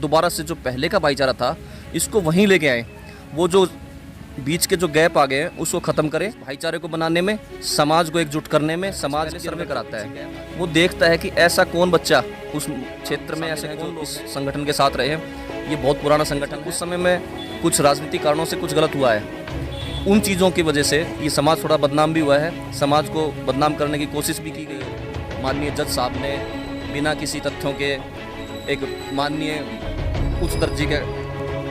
दोबारा से जो पहले का भाईचारा था इसको वहीं लेके आए। वो जो बीच के जो गैप आ गए हैं उसको ख़त्म करें। भाईचारे को बनाने में, समाज को एकजुट करने में समाज सर्वे कराता है। वो देखता है कि ऐसा कौन बच्चा उस क्षेत्र में ऐसे कौन इस संगठन के साथ रहे हैं। ये बहुत पुराना संगठन, उस समय में कुछ राजनीतिक कारणों से कुछ गलत हुआ है। उन चीज़ों की वजह से ये समाज थोड़ा बदनाम भी हुआ है। समाज को बदनाम करने की कोशिश भी की गई है। माननीय जज साहब ने बिना किसी तथ्यों के एक माननीय उच्च दर्जे के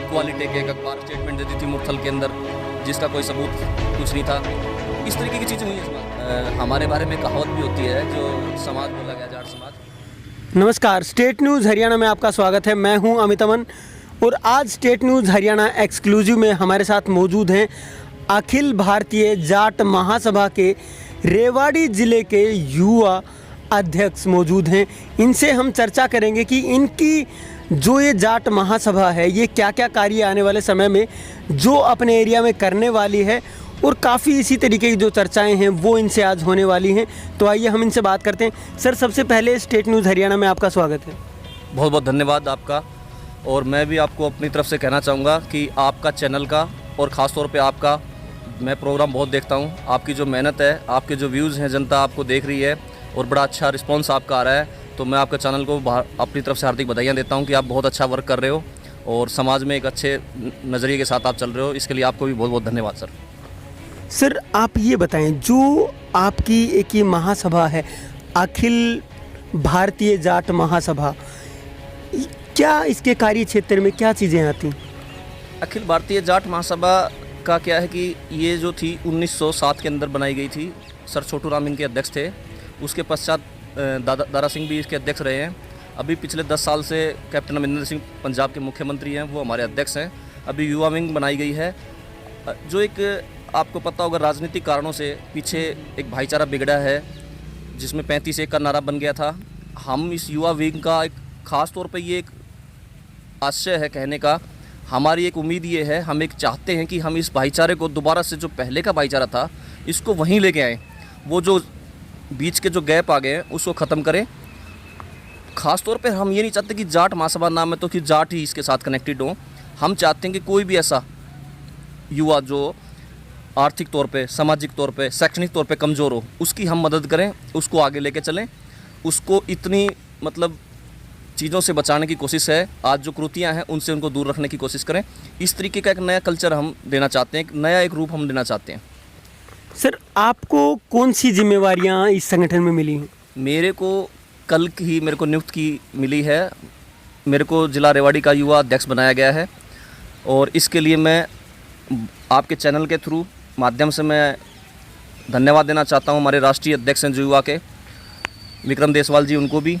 क्वालिटी के एक अखबार स्टेटमेंट दे दी थी मुरथल के अंदर, जिसका कोई सबूत कुछ नहीं था। इस तरीके की चीज़ें हुई हैं। हमारे बारे में कहावत भी होती है, जो समाज बोला गया जाट समाज। नमस्कार, स्टेट न्यूज़ हरियाणा में आपका स्वागत है। मैं हूं अमित अमन और आज स्टेट न्यूज़ हरियाणा एक्सक्लूसिव में हमारे साथ मौजूद हैं अखिल भारतीय जाट महासभा के रेवाड़ी ज़िले के युवा अध्यक्ष मौजूद हैं। इनसे हम चर्चा करेंगे कि इनकी जो ये जाट महासभा है ये क्या क्या कार्य आने वाले समय में जो अपने एरिया में करने वाली है, और काफ़ी इसी तरीके की जो चर्चाएं हैं वो इनसे आज होने वाली हैं। तो आइए हम इनसे बात करते हैं। सर, सबसे पहले स्टेट न्यूज़ हरियाणा में आपका स्वागत है। बहुत बहुत धन्यवाद आपका। और मैं भी आपको अपनी तरफ से कहना चाहूँगा कि आपका चैनल का और ख़ास तौर पे आपका मैं प्रोग्राम बहुत देखता हूँ। आपकी जो मेहनत है, आपके जो व्यूज़ हैं, जनता आपको देख रही है और बड़ा अच्छा रिस्पॉन्स आपका आ रहा है। तो मैं आपके चैनल को अपनी तरफ से हार्दिक बधाइयाँ देता हूँ कि आप बहुत अच्छा वर्क कर रहे हो और समाज में एक अच्छे नज़रिए के साथ आप चल रहे हो। इसके लिए आपको भी बहुत बहुत धन्यवाद सर। सर, आप ये बताएं, जो आपकी एक ये महासभा है अखिल भारतीय जाट महासभा, क्या इसके कार्य क्षेत्र में क्या चीज़ें आती हैं? अखिल भारतीय जाट महासभा का क्या है कि ये जो थी 1907 के अंदर बनाई गई थी। सर छोटू राम इनके अध्यक्ष थे। उसके पश्चात दारा सिंह भी इसके अध्यक्ष रहे हैं। अभी पिछले 10 साल से कैप्टन अमरिंदर सिंह पंजाब के मुख्यमंत्री हैं, वो हमारे अध्यक्ष हैं। अभी युवा विंग बनाई गई है। जो एक आपको पता होगा राजनीतिक कारणों से पीछे एक भाईचारा बिगड़ा है, जिसमें 35-1 का नारा बन गया था। हम इस युवा विंग का एक ख़ास तौर पे ये एक आशय है कहने का, हमारी एक उम्मीद ये है, हम एक चाहते हैं कि हम इस भाईचारे को दोबारा से जो पहले का भाईचारा था इसको वहीं लेके आएँ। वो जो बीच के जो गैप आ गए हैं उसको ख़त्म करें। ख़ास तौर पे हम ये नहीं चाहते कि जाट महासभा नाम है तो कि जाट ही इसके साथ कनेक्टेड हो। हम चाहते हैं कि कोई भी ऐसा युवा जो आर्थिक तौर पे, सामाजिक तौर पे, शैक्षणिक तौर पे कमज़ोर हो, उसकी हम मदद करें, उसको आगे लेके चलें। उसको इतनी मतलब चीज़ों से बचाने की कोशिश है, आज जो कुरीतियाँ हैं उनसे उनको दूर रखने की कोशिश करें। इस तरीके का एक नया कल्चर हम देना चाहते हैं, एक नया एक रूप हम देना चाहते हैं। सर, आपको कौन सी जिम्मेवारियां इस संगठन में मिली हैं? मेरे को कल ही मेरे को नियुक्त की मिली है। मेरे को जिला रेवाड़ी का युवा अध्यक्ष बनाया गया है और इसके लिए मैं आपके चैनल के थ्रू माध्यम से मैं धन्यवाद देना चाहता हूं। हमारे राष्ट्रीय अध्यक्ष हैं जो युवा के विक्रम देसवाल जी, उनको भी,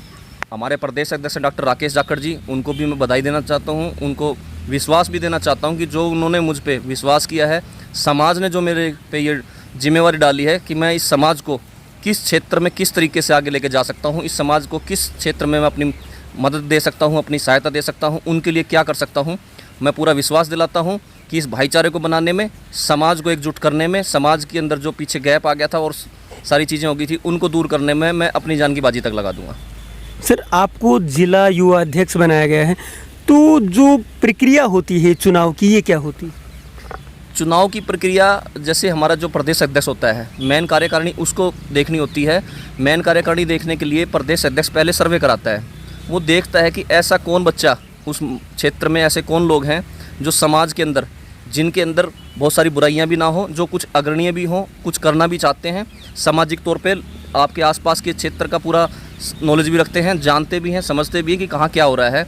हमारे प्रदेश अध्यक्ष डॉक्टर राकेश जाखड़ जी, उनको भी मैं बधाई देना चाहता हूं। उनको विश्वास भी देना चाहता हूं कि जो उन्होंने मुझ पे विश्वास किया है, समाज ने जो मेरे पे ये जिम्मेवारी डाली है कि मैं इस समाज को किस क्षेत्र में किस तरीके से आगे लेके जा सकता हूँ, इस समाज को किस क्षेत्र में मैं अपनी मदद दे सकता हूँ, अपनी सहायता दे सकता हूँ, उनके लिए क्या कर सकता हूँ। मैं पूरा विश्वास दिलाता हूँ कि इस भाईचारे को बनाने में, समाज को एकजुट करने में, समाज के अंदर जो पीछे गैप आ गया था और सारी चीज़ें हो गई थी उनको दूर करने में मैं अपनी जान की बाजी तक लगा दूँगा। सर, आपको जिला युवा अध्यक्ष बनाया गया है, तो जो प्रक्रिया होती है चुनाव की, ये क्या होती है? चुनाव की प्रक्रिया, जैसे हमारा जो प्रदेश अध्यक्ष होता है, मेन कार्यकारिणी उसको देखनी होती है। मेन कार्यकारिणी देखने के लिए प्रदेश अध्यक्ष पहले सर्वे कराता है। वो देखता है कि ऐसा कौन बच्चा उस क्षेत्र में, ऐसे कौन लोग हैं जो समाज के अंदर, जिनके अंदर बहुत सारी बुराइयां भी ना हो, जो कुछ अग्रणीय भी हों, कुछ करना भी चाहते हैं, सामाजिक तौर पे आपके आसपास के क्षेत्र का पूरा नॉलेज भी रखते हैं, जानते भी हैं, समझते भी हैं कि कहाँ क्या हो रहा है।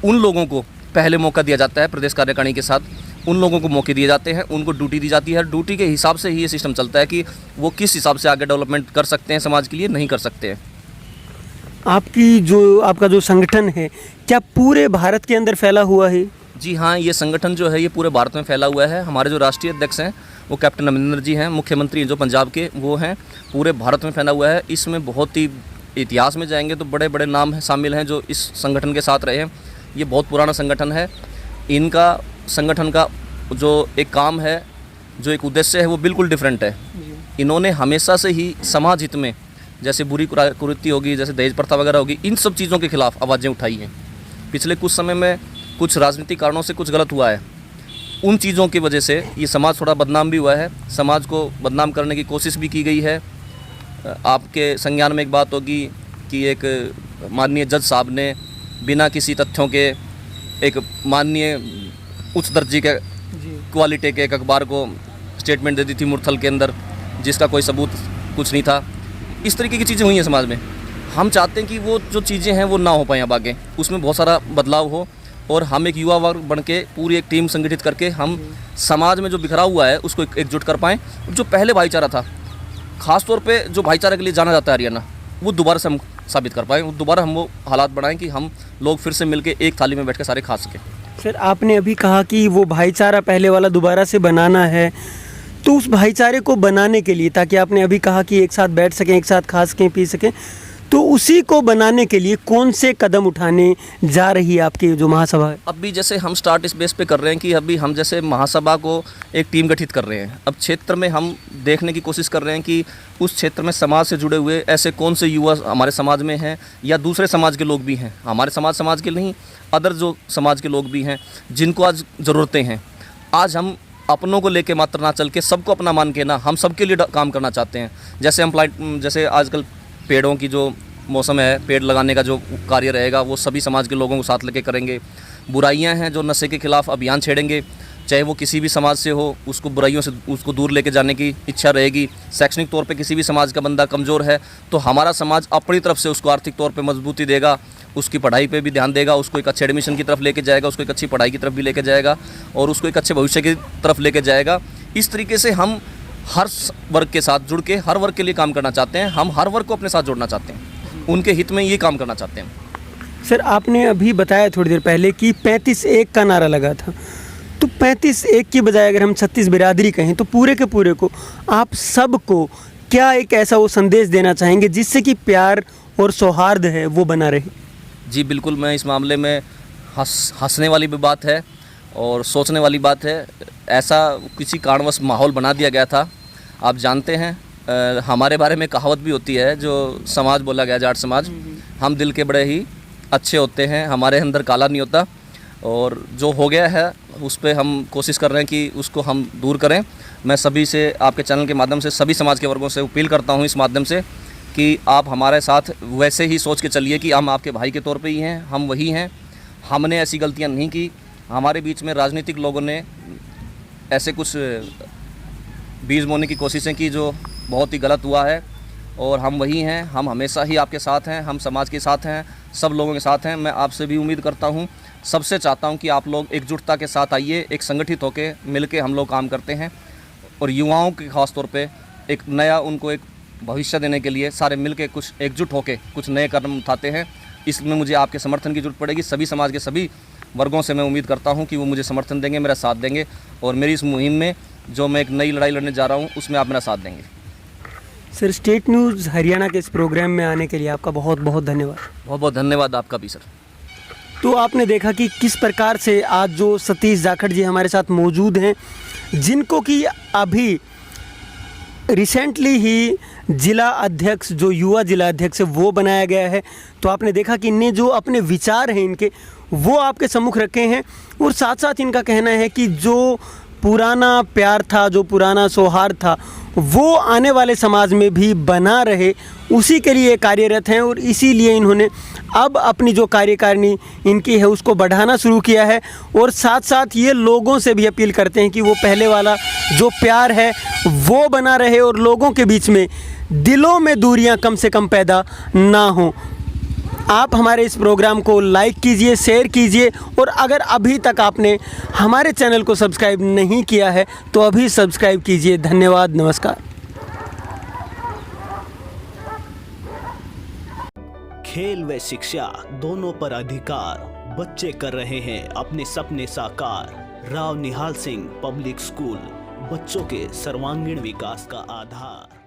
उन लोगों को पहले मौका दिया जाता है। प्रदेश कार्यकारिणी के साथ उन लोगों को मौके दिए जाते हैं, उनको ड्यूटी दी जाती है। ड्यूटी के हिसाब से ही ये सिस्टम चलता है कि वो किस हिसाब से आगे डेवलपमेंट कर सकते हैं, समाज के लिए नहीं कर सकते हैं। आपका जो संगठन है क्या पूरे भारत के अंदर फैला हुआ है? जी हाँ, ये संगठन जो है ये पूरे भारत में फैला हुआ है। हमारे जो राष्ट्रीय अध्यक्ष हैं वो कैप्टन अमरिंदर जी हैं, मुख्यमंत्री जो पंजाब के वो हैं, पूरे भारत में फैला हुआ है। इसमें बहुत ही इतिहास में जाएंगे तो बड़े बड़े नाम शामिल हैं जो इस संगठन के साथ रहे हैं। ये बहुत पुराना संगठन है। इनका संगठन का जो एक काम है, जो एक उद्देश्य है, वो बिल्कुल डिफरेंट है। इन्होंने हमेशा से ही समाज हित में, जैसे बुरी कुरीति होगी, जैसे दहेज प्रथा वगैरह होगी, इन सब चीज़ों के खिलाफ आवाज़ें उठाई हैं। पिछले कुछ समय में कुछ राजनीतिक कारणों से कुछ गलत हुआ है, उन चीज़ों की वजह से ये समाज थोड़ा बदनाम भी हुआ है। समाज को बदनाम करने की कोशिश भी की गई है। आपके संज्ञान में एक बात होगी कि एक माननीय जज साहब ने बिना किसी तथ्यों के एक माननीय उच्च दर्जे के क्वालिटी के एक अखबार को स्टेटमेंट दे दी थी मुरथल के अंदर, जिसका कोई सबूत कुछ नहीं था। इस तरीके की चीज़ें हुई हैं समाज में। हम चाहते हैं कि वो जो चीज़ें हैं वो ना हो पाएँ अब आगे, उसमें बहुत सारा बदलाव हो और हम एक युवा वर्ग बन के पूरी एक टीम संगठित करके हम समाज में जो बिखरा हुआ है उसको एकजुट कर पाएँ। जो पहले भाईचारा था, ख़ास तौर पे जो भाईचारे के लिए जाना जाता है हरियाणा, वो दोबारा से हम साबित कर पाएँ, दोबारा हम वो हालात बनाएं कि हम लोग फिर से मिलके एक थाली में बैठ के सारे खा सकें। सर, आपने अभी कहा कि वो भाईचारा पहले वाला दोबारा से बनाना है, तो उस भाईचारे को बनाने के लिए, ताकि आपने अभी कहा कि एक साथ बैठ सकें, एक साथ खा सकें, पी सकें, तो उसी को बनाने के लिए कौन से कदम उठाने जा रही है आपकी जो महासभा है? अभी जैसे हम स्टार्ट इस बेस पे कर रहे हैं कि अभी हम जैसे महासभा को एक टीम गठित कर रहे हैं। अब क्षेत्र में हम देखने की कोशिश कर रहे हैं कि उस क्षेत्र में समाज से जुड़े हुए ऐसे कौन से युवा हमारे समाज में हैं या दूसरे समाज के लोग भी हैं, हमारे समाज के नहीं, अदर जो समाज के लोग भी हैं जिनको आज ज़रूरतें हैं। आज हम अपनों को लेके मात्र ना चल के सबको अपना मान के ना, हम सबके लिए काम करना चाहते हैं। जैसे हम जैसे आजकल पेड़ों की जो मौसम है, पेड़ लगाने का जो कार्य रहेगा वो सभी समाज के लोगों को साथ लेके करेंगे। बुराइयां हैं जो नशे के खिलाफ अभियान छेड़ेंगे, चाहे वो किसी भी समाज से हो, उसको बुराइयों से उसको दूर लेके जाने की इच्छा रहेगी। शैक्षणिक तौर पे किसी भी समाज का बंदा कमज़ोर है तो हमारा समाज अपनी तरफ से उसको आर्थिक तौर पे मजबूती देगा, उसकी पढ़ाई पे भी ध्यान देगा, उसको एक अच्छे एडमिशन की तरफ लेके जाएगा, उसको एक अच्छी पढ़ाई की तरफ भी लेके जाएगा और उसको एक अच्छे भविष्य की तरफ लेके जाएगा। इस तरीके से हम हर वर्ग के साथ जुड़ के हर वर्ग के लिए काम करना चाहते हैं। हम हर वर्ग को अपने साथ जोड़ना चाहते हैं, उनके हित में ये काम करना चाहते हैं। सर, आपने अभी बताया थोड़ी देर पहले कि 35-1 का नारा लगा था, तो 35-1 की बजाय अगर हम 36 बिरादरी कहें तो पूरे के पूरे को, आप सबको क्या एक ऐसा वो संदेश देना चाहेंगे जिससे कि प्यार और सौहार्द है वो बना रहे? जी बिल्कुल, मैं इस मामले में हंसने वाली भी बात है और सोचने वाली बात है। ऐसा किसी कारणवश माहौल बना दिया गया था। आप जानते हैं हमारे बारे में कहावत भी होती है, जो समाज बोला गया, जाट समाज, हम दिल के बड़े ही अच्छे होते हैं, हमारे अंदर काला नहीं होता। और जो हो गया है उस पर हम कोशिश कर रहे हैं कि उसको हम दूर करें। मैं सभी से, आपके चैनल के माध्यम से सभी समाज के वर्गों से अपील करता हूं इस माध्यम से कि आप हमारे साथ वैसे ही सोच के चलिए कि हम आपके भाई के तौर पे ही हैं, हम वही हैं। हमने ऐसी गलतियां नहीं की। हमारे बीच में राजनीतिक लोगों ने ऐसे कुछ बीज बोने की कोशिशें की जो बहुत ही गलत हुआ है, और हम वही हैं। हम हमेशा ही आपके साथ हैं, हम समाज के साथ हैं, सब लोगों के साथ हैं। मैं आपसे भी उम्मीद करता हूं, सबसे चाहता हूं कि आप लोग एकजुटता के साथ आइए, एक संगठित होकर मिलके हम लोग काम करते हैं और युवाओं के ख़ास तौर पे एक नया, उनको एक भविष्य देने के लिए सारे मिलके कुछ एकजुट होकर कुछ नए कदम उठाते हैं। इसमें मुझे आपके समर्थन की जरूरत पड़ेगी। सभी समाज के सभी वर्गों से मैं उम्मीद करता हूं कि वो मुझे समर्थन देंगे, मेरा साथ देंगे, और मेरी इस मुहिम में जो मैं एक नई लड़ाई लड़ने जा रहा हूं उसमें आप मेरा साथ देंगे। सर, स्टेट न्यूज़ हरियाणा के इस प्रोग्राम में आने के लिए आपका बहुत बहुत धन्यवाद। बहुत बहुत धन्यवाद आपका भी सर। तो आपने देखा कि किस प्रकार से आज जो सतीश जाखड़ जी हमारे साथ मौजूद हैं, जिनको कि अभी रिसेंटली ही जिला अध्यक्ष, जो युवा जिला अध्यक्ष है वो बनाया गया है। तो आपने देखा कि इनने जो अपने विचार हैं इनके, वो आपके सम्मुख रखे हैं, और साथ साथ इनका कहना है कि जो पुराना प्यार था, जो पुराना सौहार्द था, वो आने वाले समाज में भी बना रहे, उसी के लिए कार्यरत हैं। और इसीलिए इन्होंने अब अपनी जो कार्यकारिणी इनकी है उसको बढ़ाना शुरू किया है, और साथ साथ ये लोगों से भी अपील करते हैं कि वो पहले वाला जो प्यार है वो बना रहे और लोगों के बीच में दिलों में दूरियां कम से कम पैदा ना हों। आप हमारे इस प्रोग्राम को लाइक कीजिए, शेयर कीजिए, और अगर अभी तक आपने हमारे चैनल को सब्सक्राइब नहीं किया है तो अभी सब्सक्राइब कीजिए। धन्यवाद, नमस्कार। खेल व शिक्षा दोनों पर अधिकार, बच्चे कर रहे हैं अपने सपने साकार। राव निहाल सिंह पब्लिक स्कूल, बच्चों के सर्वांगीण विकास का आधार।